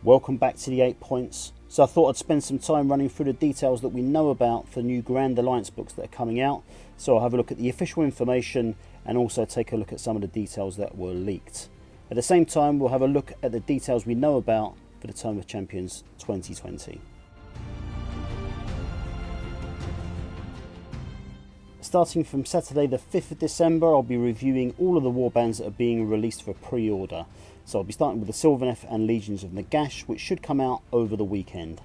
Welcome back to the 8 points. So I thought I'd spend some time running through the details that we know about for the new Grand Alliance books that are coming out. So I'll have a look at the official information and also take a look at some of the details that were leaked. At the same time, we'll have a look at the details we know about for the Tome of Champions 2020. Starting from Saturday the 5th of December, I'll be reviewing all of the warbands that are being released for pre-order. So I'll be starting with the Sylvaneth and Legions of Nagash, which should come out over the weekend.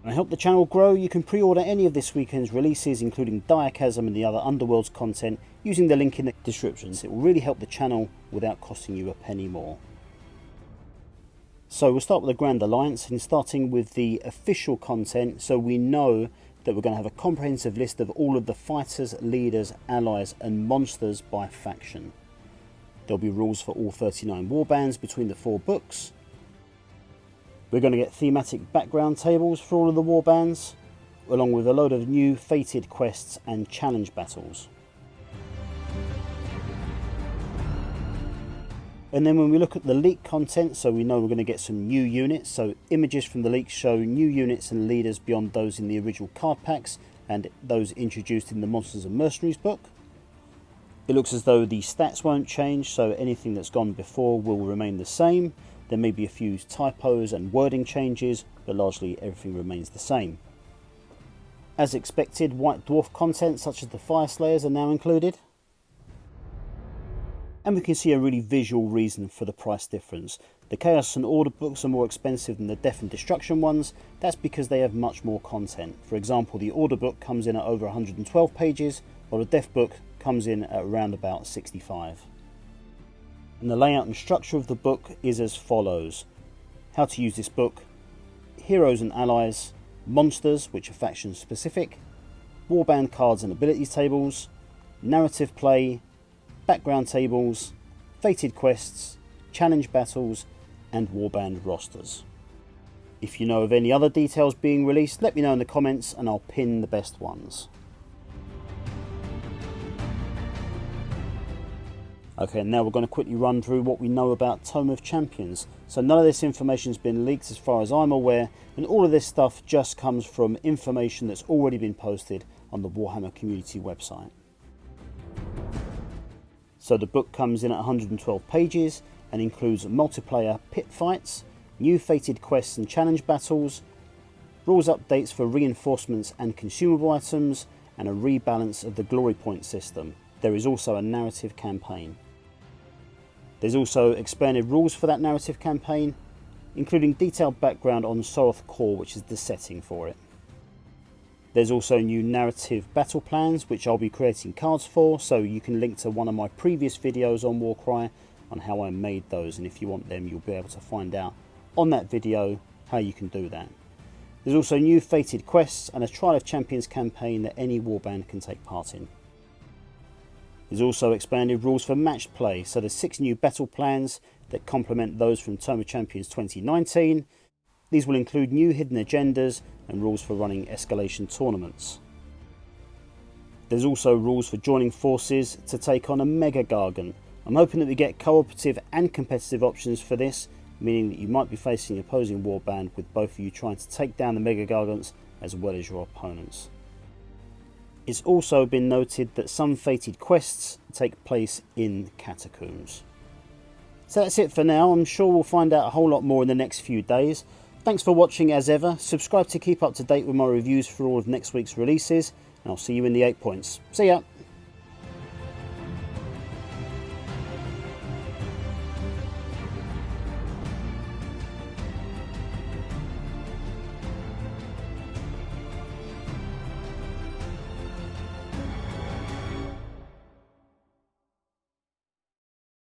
And to help the channel grow, you can pre-order any of this weekend's releases, including Diachasm and the other Underworlds content, using the link in the descriptions. It will really help the channel without costing you a penny more. So we'll start with the Grand Alliance, and starting with the official content, so we know that we're going to have a comprehensive list of all of the fighters, leaders, allies and monsters by faction. There'll be rules for all 39 warbands between the 4 books. We're going to get thematic background tables for all of the warbands, along with a load of new fated quests and challenge battles. And then when we look at the leak content, so we know we're going to get some new units. So images from the leaks show new units and leaders beyond those in the original card packs and those introduced in the Monsters and Mercenaries book. It looks as though the stats won't change, so anything that's gone before will remain the same. There may be a few typos and wording changes, but largely everything remains the same. As expected, White Dwarf content such as the Fire Slayers are now included. And we can see a really visual reason for the price difference. The Chaos and Order books are more expensive than the Death and Destruction ones. That's because they have much more content. For example, the Order book comes in at over 112 pages, while the Death book comes in at around about 65. And the layout and structure of the book is as follows. How to use this book: heroes and allies, monsters which are faction specific, warband cards and abilities tables, narrative play, background tables, fated quests, challenge battles and warband rosters. If you know of any other details being released, let me know in the comments and I'll pin the best ones. Okay, now we're going to quickly run through what we know about Tome of Champions. So none of this information has been leaked as far as I'm aware, and all of this stuff just comes from information that's already been posted on the Warhammer community website. So the book comes in at 112 pages and includes multiplayer pit fights, new fated quests and challenge battles, rules updates for reinforcements and consumable items, and a rebalance of the glory point system. There is also a narrative campaign. There's also expanded rules for that narrative campaign, including detailed background on Soroth Core, which is the setting for it. There's also new narrative battle plans, which I'll be creating cards for, so you can link to one of my previous videos on Warcry on how I made those, and if you want them you'll be able to find out on that video how you can do that. There's also new fated quests and a Trial of Champions campaign that any warband can take part in. There's also expanded rules for match play, so there's 6 new battle plans that complement those from Tome of Champions 2019. These will include new hidden agendas and rules for running escalation tournaments. There's also rules for joining forces to take on a Mega Gargant. I'm hoping that we get cooperative and competitive options for this, meaning that you might be facing an opposing warband with both of you trying to take down the Mega Gargants as well as your opponents. It's also been noted that some fated quests take place in catacombs. So that's it for now. I'm sure we'll find out a whole lot more in the next few days. Thanks for watching as ever. Subscribe to keep up to date with my reviews for all of next week's releases, and I'll see you in the 8 points. See ya!